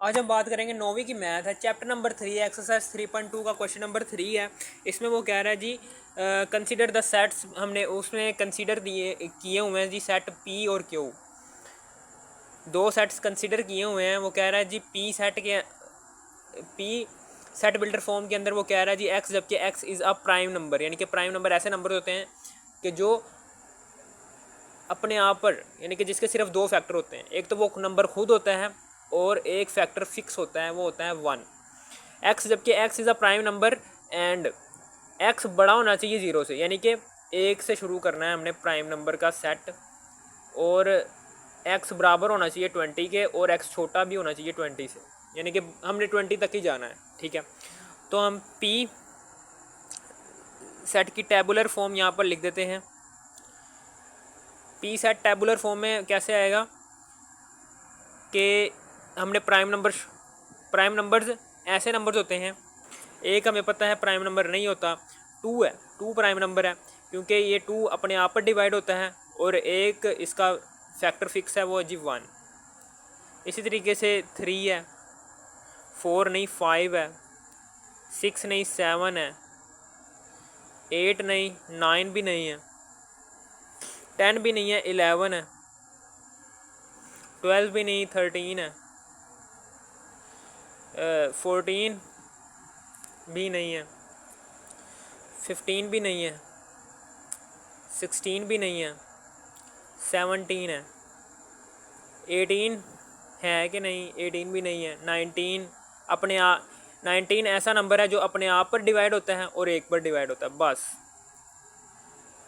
आज हम बात करेंगे 9वीं की मैथ है, चैप्टर नंबर 3 एक्सरसाइज 3.2 का क्वेश्चन नंबर 3 है। इसमें वो कह रहा है जी कंसीडर द सेट्स, हमने उसमें कंसीडर दिए किए हुए हैं जी सेट पी और क्यू। दो सेट्स कंसीडर किए हुए हैं। वो कह रहा है G P set builder form के अंदर वो कह रहा है जी एक्स, जबकि x is a prime number, यानी कि प्राइम नंबर ऐसे नंबर होते हैं कि जो अपने आप पर, यानी कि जिसके सिर्फ दो फैक्टर होते हैं। एक तो वो नंबर खुद होता है और एक फैक्टर फिक्स होता है, वो होता है 1। एक्स, जबकि x is a prime number and x बड़ा होना चाहिए 0 से, यानी कि 1 से शुरू करना है हमने प्राइम नंबर का सेट, और एक्स बराबर होना चाहिए 20 के, और एक्स छोटा भी होना चाहिए 20 से, यानी कि हमने 20 तक ही जाना है। ठीक है, तो हम पी सेट की टेबुलर फॉर्म यहाँ पर लिख देते हैं। पी सेट टेबुलर फॉर्म में कैसे आएगा कि हमने प्राइम नंबर्स ऐसे नंबर्स होते हैं। एक हमें पता है प्राइम नंबर नहीं होता, 2 है, 2 प्राइम नंबर है क्योंकि ये 2 अपने आप पर डिवाइड होता है, और एक इसका फैक्टर फिक्स है, वो है जी 1। इसी तरीके से 3 है, 4 नहीं 5 है, 6 नहीं 7 है, 8 नहीं 9 भी नहीं है, 10 भी नहीं है 11 है, 12 भी नहीं 13 है, 14 भी नहीं है, 15 भी नहीं है, 16 भी नहीं है, 17 है, 18 है कि नहीं, 18 भी नहीं है, 19 अपने आप, 19 ऐसा नंबर है जो अपने आप पर डिवाइड होता है और एक पर डिवाइड होता है, बस।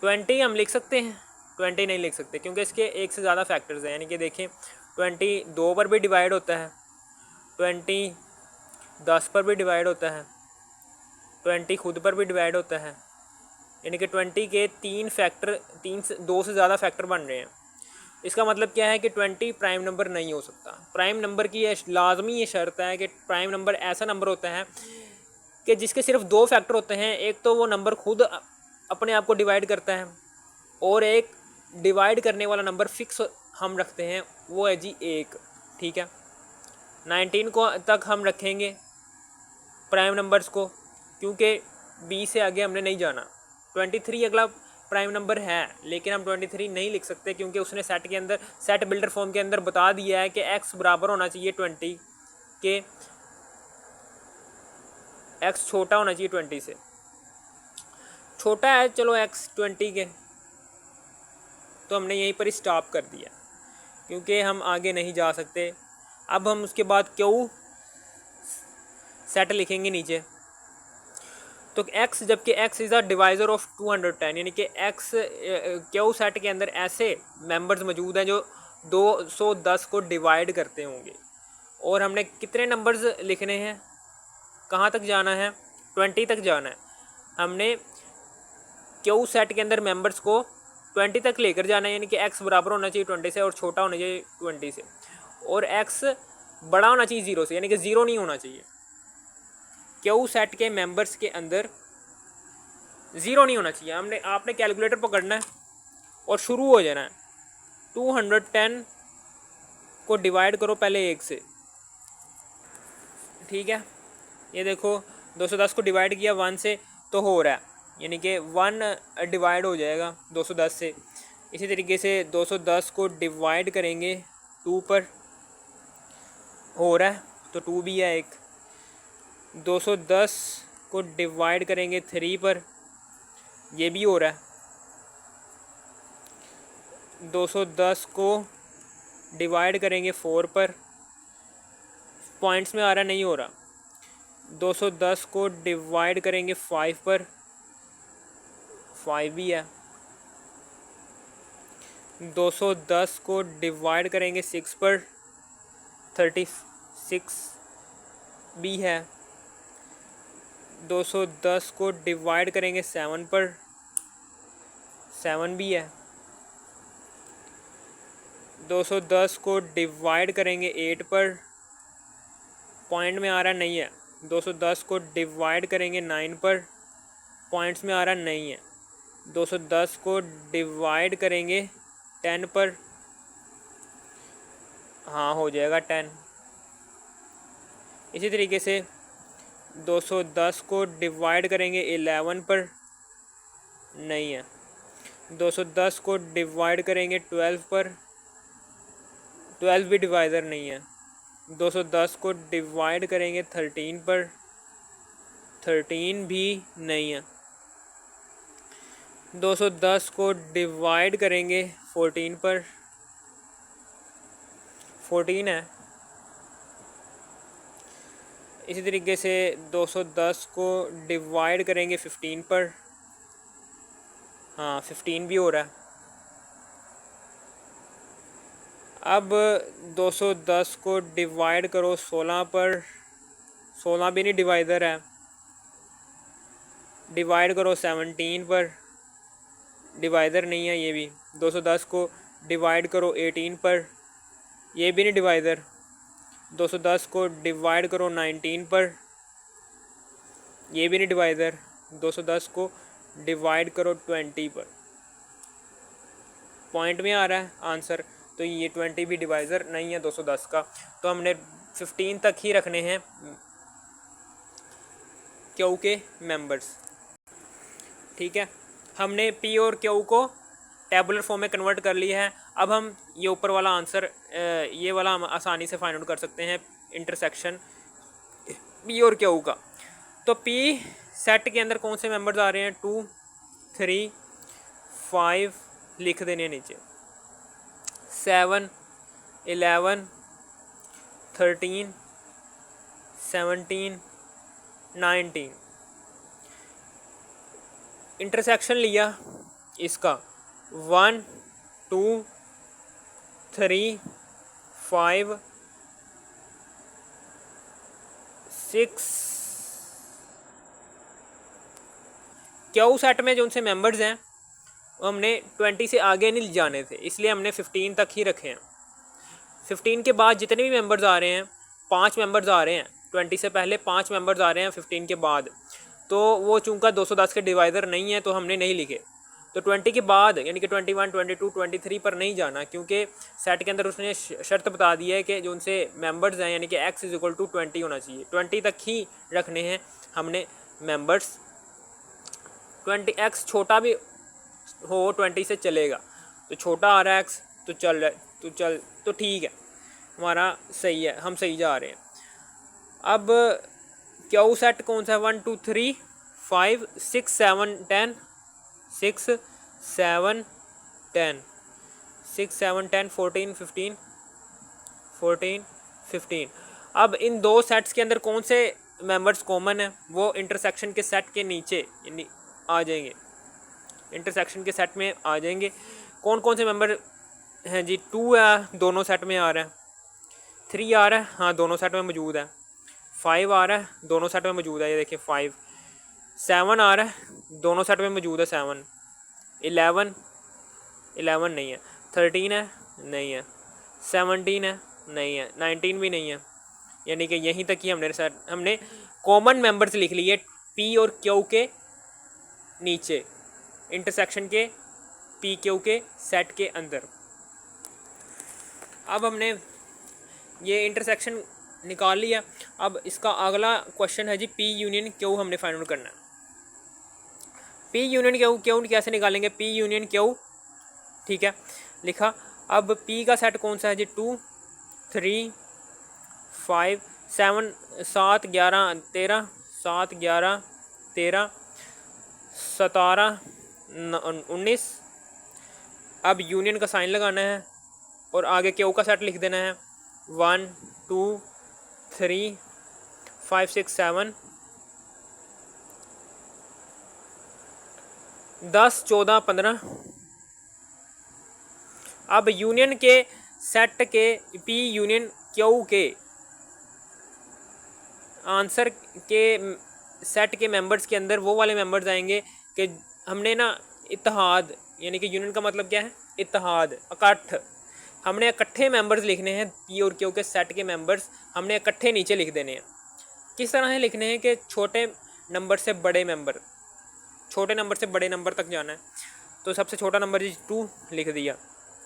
20 हम लिख सकते हैं, 20 नहीं लिख सकते क्योंकि इसके एक से ज़्यादा फैक्टर्स हैं। यानी कि देखें 20 2 पर भी डिवाइड होता है, 20 10 पर भी डिवाइड होता है, 20 खुद पर भी डिवाइड होता है, यानी कि 20 के 2 से ज़्यादा फैक्टर बन रहे हैं। इसका मतलब क्या है कि 20 प्राइम नंबर नहीं हो सकता। प्राइम नंबर की लाजमी ये शर्त है कि प्राइम नंबर ऐसा नंबर होता है कि जिसके सिर्फ दो फैक्टर होते हैं। एक तो वो नंबर खुद अपने आप को डिवाइड करता है, और एक डिवाइड करने वाला नंबर फिक्स हम रखते हैं, वो है जी 1। ठीक है, 19 को तक हम रखेंगे प्राइम नंबर्स को, क्योंकि 20 से आगे हमने नहीं जाना। 23 अगला प्राइम नंबर है, लेकिन हम 23 नहीं लिख सकते क्योंकि उसने सेट के अंदर, सेट बिल्डर फॉर्म के अंदर बता दिया है कि एक्स बराबर होना चाहिए 20 के, एक्स छोटा होना चाहिए 20 से। छोटा है चलो एक्स 20 के, तो हमने यहीं पर स्टॉप कर दिया क्योंकि हम आगे नहीं जा सकते। अब हम उसके बाद क्यू सेट लिखेंगे नीचे, तो x, जबकि x is a divisor of 210, यानी कि x क्यू सेट के अंदर ऐसे मेंबर्स मौजूद हैं जो 210 को डिवाइड करते होंगे। और हमने कितने नंबर्स लिखने हैं, कहाँ तक जाना है, 20 तक जाना है। हमने क्यू सेट के अंदर मेंबर्स को 20 तक लेकर जाना है, यानी कि x बराबर होना चाहिए 20 से और छोटा होना चाहिए 20 से, और x बड़ा होना चाहिए 0 से, यानी कि 0 नहीं होना चाहिए। क्यू सेट के मेंबर्स के अंदर 0 नहीं होना चाहिए। आपने कैलकुलेटर पकड़ना है और शुरू हो जाना है। 210 को डिवाइड करो पहले 1 से। ठीक है, ये देखो 210 को डिवाइड किया 1 से तो हो रहा है, यानी कि 1 डिवाइड हो जाएगा 210 से। इसी तरीके से 210 को डिवाइड करेंगे 2 पर, हो रहा है तो 2 भी है एक। 210 को डिवाइड करेंगे 3 पर, ये भी हो रहा है। 210 को डिवाइड करेंगे 4 पर, पॉइंट्स में आ रहा नहीं हो रहा। 210 को डिवाइड करेंगे 5 पर, 5 भी है। 210 को डिवाइड करेंगे 6 पर, 36 भी है। 210 को डिवाइड करेंगे 7 पर, 7 भी है। 210 को डिवाइड करेंगे 8 पर, पॉइंट में आ रहा नहीं है। 210 को डिवाइड करेंगे 9 पर, पॉइंट्स में आ रहा नहीं है। 210 को डिवाइड करेंगे 10 पर, हाँ हो जाएगा 10। इसी तरीके से 210 को डिवाइड करेंगे 11 पर, नहीं है। 210 को डिवाइड करेंगे 12 पर, 12 भी डिवाइज़र नहीं है। 210 को डिवाइड करेंगे 13 पर, 13 भी नहीं है। 210 को डिवाइड करेंगे 14 पर, 14 है। इसी तरीके से 210 को डिवाइड करेंगे 15 पर, हाँ 15 भी हो रहा है। अब 210 को डिवाइड करो 16 पर, 16 भी नहीं डिवाइज़र है। डिवाइड करो 17 पर, डिवाइज़र नहीं है ये भी। 210 को डिवाइड करो 18 पर, ये भी नहीं डिवाइज़र। 210 को डिवाइड करो 19 पर, ये भी नहीं डिवाइज़र। 210 को डिवाइड करो 20 पर। पॉइंट में आ रहा है आंसर, तो ये 20 भी डिवाइज़र नहीं है 210 का। तो हमने 15 तक ही रखने हैं क्यू के मेंबर्स, ठीक है। हमने पी और क्यू को टेबुलर फॉर्म में कन्वर्ट कर लिया है। अब हम ये ऊपर वाला आंसर, ये वाला हम आसानी से फाइंड आउट कर सकते हैं, इंटरसेक्शन पी और क्यू का। तो पी सेट के अंदर कौन से मेंबर्स आ रहे हैं, 2 3 5 लिख देने हैं नीचे, 7 11 13 17 19। इंटरसेक्शन लिया इसका 1 2 3 5 6। क्यू सेट में जो उनसे मेंबर्स हैं वो हमने 20 से आगे नहीं जाने थे, इसलिए हमने 15 तक ही रखे हैं। 15 के बाद जितने भी मेंबर्स आ रहे हैं, 5 मेंबर्स आ रहे हैं। 20 से पहले 5 मेंबर्स आ रहे हैं 15 के बाद, तो वो चूँकि 210 के डिवाइज़र नहीं है तो हमने नहीं लिखे। तो 20 के बाद यानी कि 21 22 23 पर नहीं जाना, क्योंकि सेट के अंदर उसने शर्त बता दी है कि जो उनसे मेंबर्स हैं यानी कि x = 20 होना चाहिए। 20 तक ही रखने हैं हमने मेंबर्स। 20x छोटा भी हो 20 से चलेगा, तो छोटा आ रहा है x तो तो ठीक है, हमारा सही है, हम सही जा रहे हैं। अब क्यू सेट कौन सा है, 1 2 3 5 6 7 10 6 7 10 6 7 10 14 15 14 15। अब इन दो सेट्स के अंदर कौन से मेंबर्स कॉमन है, वो इंटरसेक्शन के सेट के नीचे यानी आ जाएंगे, इंटरसेक्शन के सेट में आ जाएंगे। कौन कौन से मेंबर हैं जी, 2 है दोनों सेट में आ रहा है, 3 आ रहा है, हाँ दोनों सेट में मौजूद है, 5 आ रहा है दोनों सेट में मौजूद है, ये देखिए 5, 7 आ रहा है दोनों सेट में मौजूद है 7, 11 नहीं है, 13 है नहीं है, 17 है नहीं है, 19 भी नहीं है। यानी कि यहीं तक ही हमने कॉमन मेंबर्स लिख लिए पी और क्यू के नीचे, इंटरसेक्शन के पी क्यू के सेट के अंदर। अब हमने ये इंटरसेक्शन निकाल लिया। अब इसका अगला क्वेश्चन है जी, पी यूनियन क्यू हमने फाइंड आउट करना है। पी यूनियन क्यू कैसे निकालेंगे, पी यूनियन क्यू, ठीक है लिखा। अब पी का सेट कौन सा है जी, 2 3 5 7 7 11 13 7 11 13 17 19। अब यूनियन का साइन लगाना है और आगे क्यू का सेट लिख देना है, 1 2 3 5 6 7 10 14 15। अब यूनियन के सेट के पी यूनियन क्यू के आंसर के सेट के मेंबर्स के अंदर वो वाले मेंबर्स आएंगे कि हमने ना इत्तेहाद, यानी कि यूनियन का मतलब क्या है, इत्तेहाद, इकट्ठ। हमने इकट्ठे मेंबर्स लिखने हैं पी और क्यू के सेट के मेंबर्स हमने इकट्ठे नीचे लिख देने हैं। किस तरह से लिखने हैं कि छोटे नंबर से बड़े मेंबर, छोटे नंबर से बड़े नंबर तक जाना है। तो सबसे छोटा नंबर जी 2 लिख दिया,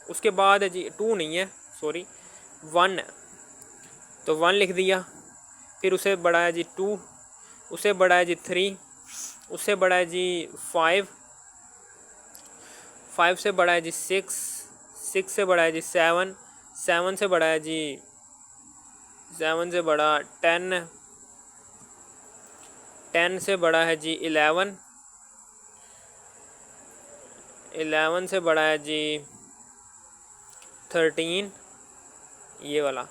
उसके बाद जी 2 नहीं है सॉरी 1 है तो 1 लिख दिया, फिर उससे बड़ा है जी 2, उससे बड़ा है जी 3, उससे बड़ा है जी 5, 5 से बड़ा है जी 6, 6 से बड़ा है जी 7, 7 से बड़ा है जी 7 से बड़ा 10, 10 से बड़ा है जी 11, 11 से बड़ा है जी 13, ये वाला।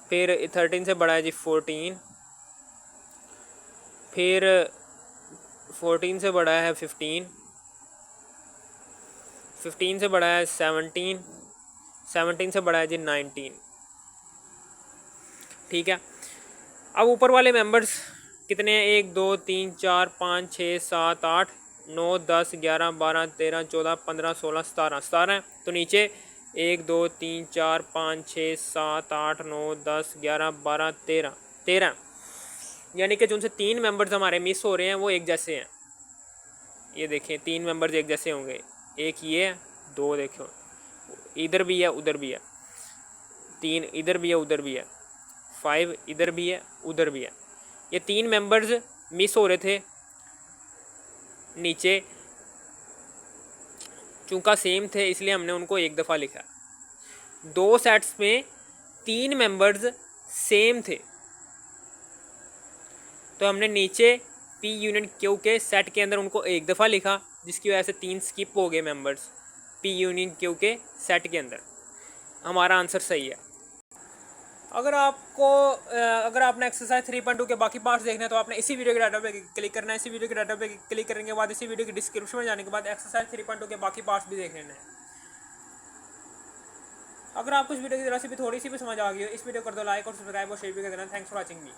फिर 13 से बड़ा है जी 14, फिर 14 से बड़ा है 15, 15 से बड़ा है 17, 17 से बड़ा है जी 19। ठीक है, अब ऊपर वाले मेंबर्स कितने हैं? 1 2 3 4 5 6 7 8 9 10 11 12 13 14 15 16 17, 17 है। तो नीचे 1 2 3 4 5 6 7 8 9 10 11 12 13, 13, यानी कि जो उनसे 3 मेंबर्स हमारे मिस हो रहे हैं वो एक जैसे हैं। ये देखें 3 मेंबर्स एक जैसे होंगे, एक ये है, 2 देखो इधर भी है उधर भी है, 3 इधर भी है उधर भी है, 5 इधर भी है उधर भी है। ये 3 मेंबर्स मिस हो रहे थे नीचे, चूँकि सेम थे इसलिए हमने उनको एक दफ़ा लिखा। 2 सेट्स में 3 मेंबर्स सेम थे तो हमने नीचे पी यूनियन क्यू के सेट के अंदर उनको एक दफ़ा लिखा, जिसकी वजह से 3 स्किप हो गए मेंबर्स पी यूनियन क्यू के सेट के अंदर। हमारा आंसर सही है। अगर आपने एक्सरसाइज 3.2 के बाकी पार्ट्स देखने हैं तो आपने इसी वीडियो के डाटा पे क्लिक करना है। इसी वीडियो के डाटा पे क्लिक करने के बाद इसी वीडियो की डिस्क्रिप्शन में जाने के बाद एक्सरसाइज 3.2 के बाकी पार्ट्स भी देख लेना है। अगर आपको इस वीडियो की जरा सी भी थोड़ी सी भी समझ आ गई हो, इस वीडियो कर दो लाइक और सब्सक्राइब और शेयर भी कर देना। Thanks for watching me.